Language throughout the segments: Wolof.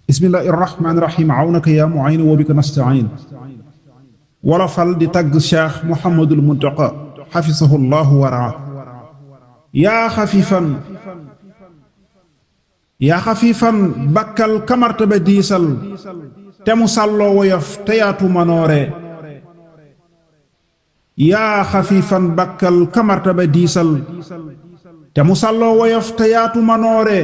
bismillahi irrahmani irrahim awnaka ya mu'in wa bika nasta'in wala fal di tagg cheikh Mouhamadul Muntaqa xafisahu llahu waraa yaa xafiifan bakkal kamartaba diisal te mu sàlloo woyof te yaatu manoore yaa xafiifan bakkal kamartaba diisal te mu sàlloo woyof te yaatu manoore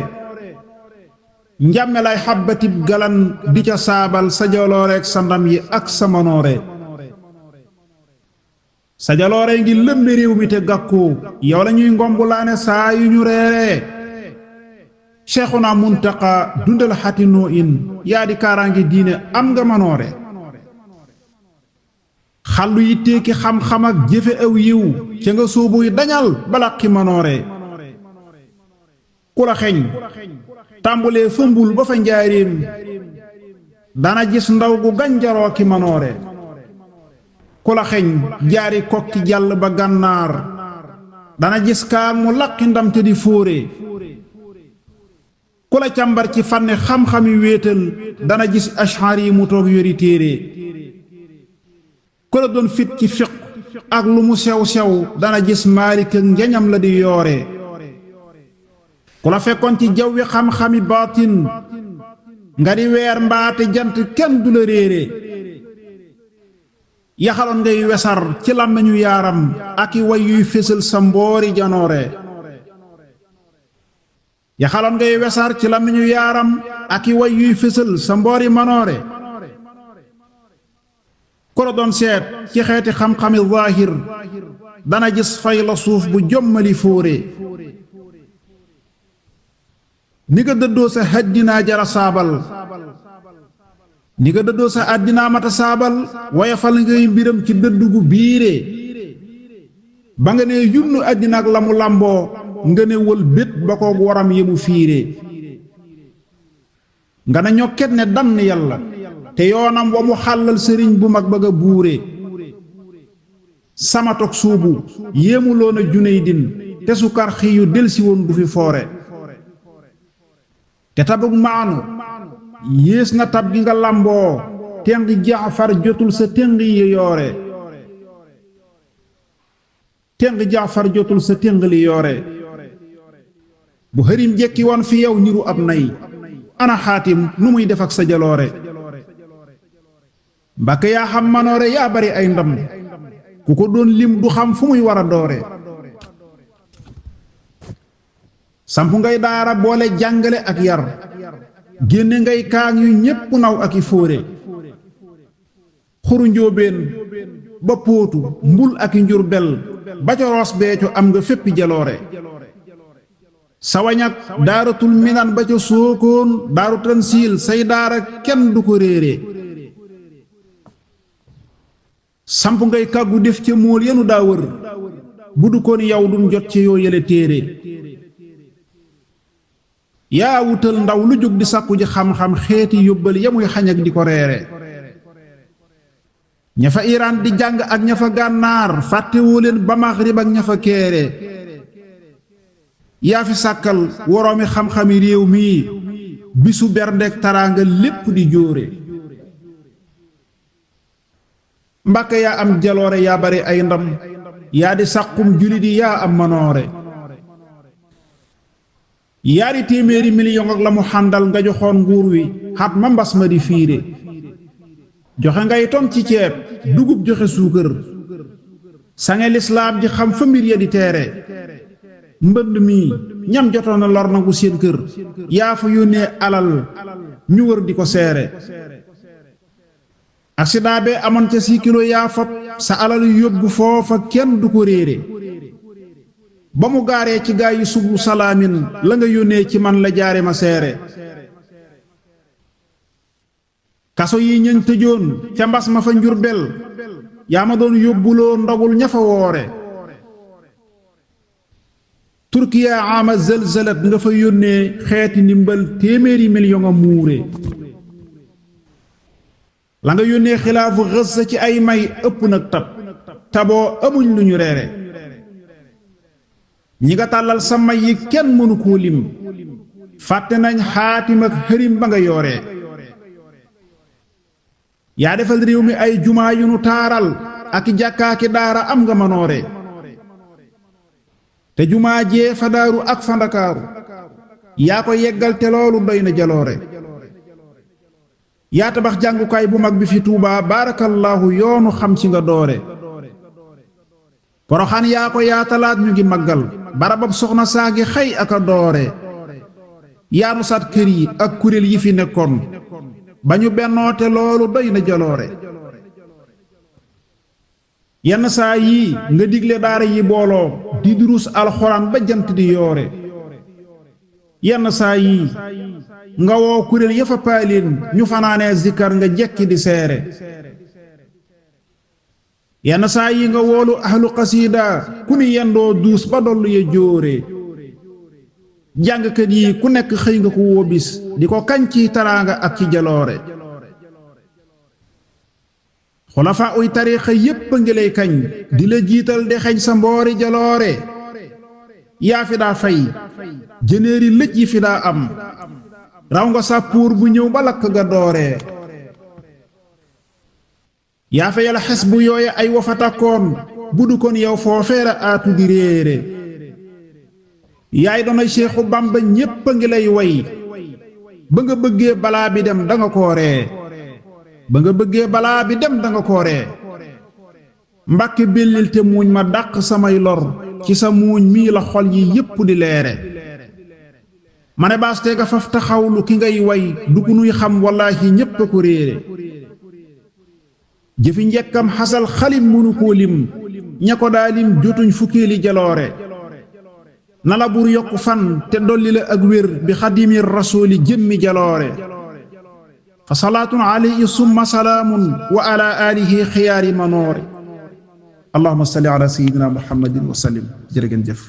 njàmme lay xabbatib galan di ca saabal sa jalooreek sa ndam yi ak sa manoore sa jaloore ngi lëmbi réew mi te gàkku yow la ñuy ngombulaane saa yu ñu reeree Cheikhuna Muntaqa dundal xatinoo in yaa di kaaraange diine am nga manoore xallu yi téeki xam-xam ak jëfe aw yiw ca nga sóobuy dañal balaqi manoore ku la xeñ tàmbulee fëmbul ba fa njaaréem dana gis ndaw gu gànjaroo ki manoore ku la xeñ jaari kokki jàll ba gànnaar dana gis kaa mu laqi ndam te di fóore ku la càmbar ci fànne xam-xami wéetal dana gis ashar yi mu toog yori téere ku la doon fit ci fiq ak lu mu sew-sew dana gis maalik ak njañam la di yoore ku la fekkoon ci jawwi xam-xami baatin nga di weer mbaate jant kenn du la réere yaxaloon ngay wesar ci làmmiñu yaaram ak i way yuy fésal sa mboori janoore yaxaloon ngay wesar ci làmmiñu yaaram ak i way yuy fésal sa mboori manoore ku la doon seet ci xeeti xam-xami zaahir dana gis fay la suuf bu jommali fóore ni nga dëddoo sa àddinaa jara saabal ni nga dëddoo sa àddinaa mata saabal wayafal ngay mbiram ci dëddu gu biire ba nga ne yunnu àddina ak la mu làmboo nga ne wël bét ba koog waram yi mu fiire nga ne ñokket ne dann yàlla te yoonam wa mu xàllal sëriñ bu mag ba nga buure samatok suubu yéemuloon a Junaydin te sukar xiyu delsi woon du fi foore te tabug maanu yées na tab gi nga làmboo téng Jaafar jotul sa téng yi yoore téng Jaafar jotul sa téng li yoore bu xërim jekki woon fi yow niru ab nay ana xaatim nu muy def ak sa jaloore mbàkke yaa xam manoore yaa bari ay ndam ku ko doon lim du xam fu muy war a doore samp ngay daara boole jàngale ak yar génne ngay kaang yu ñépp naw ak i fóore xuru njóobeen ba póotu mbul ak i njurbel ba ca Roos Béthio am nga féppi jaloore sawañak daaratul minan ba ca Sookoon daaru tansiil say daara kenn du ko réere samp ngay kàggu def ca móol yenu daa wër bu du koon yow dun jot ci yoo yële téere yaa wutal ndaw lu jóg di sàkku ji xam-xam xeeti yóbbal yamuy xañ ak di ko reere ña fa Iran di jàng ak ña fa gànnaar fàttewoo leen ba Maghrib ak ña fa keere yaa fi sàkkal woroomi xam-xami réew mii bisu berndeek taraanga lépp di jóore Mbàkke yaa am jaloore yaa bari ay ndam yaa di sàqum julit yi yaa am manoore yaari téeméeri million ak la mu xàndal nga joxoon nguur wi xat ma mbas ma di fiire joxe ngay ton ci ceeb dugub joxe suukër sange lislaam ji xam fa mbir ya di teere mbënd mi ñam jotoon na lor nangu seen kër yaa fa yónnee alal ñu wër di ko seere accident bee amoon ca 6 kilo yaa fab sa alal yóbbu foofa kenn du ko réere ba mu gaaree ci gaay yi subu salaamin la nga yónnee ci man la jaare ma seere kaso yi ñañ tëjoon ca mbas ma fa Njurbel yaa ma doon yóbbuloo ndogul ña fa woore Turkiya ama zëlzëlat nga fa yónnee xeeti ndimbal téeméeri million a muure la nga yónnee xilaafu xës sa ci ay may ëpp nag taboo amuñ lu ñu reere ñi nga tàllal sa may yi kenn mënu koo lim fàtte nañ xaatim ak xërim ba nga yooree yaa defal réew mi ay jumaa yu nu taaral ak jàkkaaki daara am nga manoore te jumaa jee fa daaru ak fa ndakaaru yaa ko yeggal te loolu doy na jaloore yaa tabax jàngukaay bu mag bi fi Tuubaa baarakallaahu yoonu xam ci nga doore Poroxaan yaa ko yaatalaat ñu ngi maggal barabab soxna saagi xëy ak a doore yaa nu sat kër yi ak kuréel yi fi nekkoon ba ñu bennoo te loolu doy na jaloore yenn saa yii nga digle daara yi booloo di durus alxuraan ba jant di yoore yenn saa yii nga woo kuréel ya fa paalin ñu fanaanee zikkar nga jekki di seere yenn saa yi nga woolu ahlu xasiida ku ni yendoo duus ba dollu ya jóore jàngkat yi ku nekk xëy nga ko woo bis di ko kañ ci taraanga ak ci jaloore xulafaa uy tariixa yépp a ngi lay kañ di la jiital de xeñ sa mboori jaloore yaa fi daa fay jëneeri lëj yi fi daa am raw nga sàppuur bu ñëw ba lakk ga dooree yaa fa yàlla xes bu yooye ay wafa takkoon bu du kon yow foofeera aatu di réere yaay doonay Seexu Bamba ñépp a ngi lay way ba nga bëggee balaa bi dem danga ko ree ba nga bëggee balaa bi dem danga ko ree Mbàkke bellil te muuñ ma dàq samay lor ci sa muuñ mii la xol yi yépp di leere ma ne baas te ga faf taxawlu ki ngay way du ku nuy xam wallaahi ñépp a ko réere jëfi njekkam xasal xalim mënu koo lim ña ko daa lim jotuñ fukkeeli jaloore na la bur yokk fan te dolli la ak wér bi xadimi rasuuli jëmmi jaloore fa salaatun alayhi summa salaamun wa ala alihi xiyaari manoore allahumma salli ala sayyidina muhammadin wa sallim jërë ngeen jëf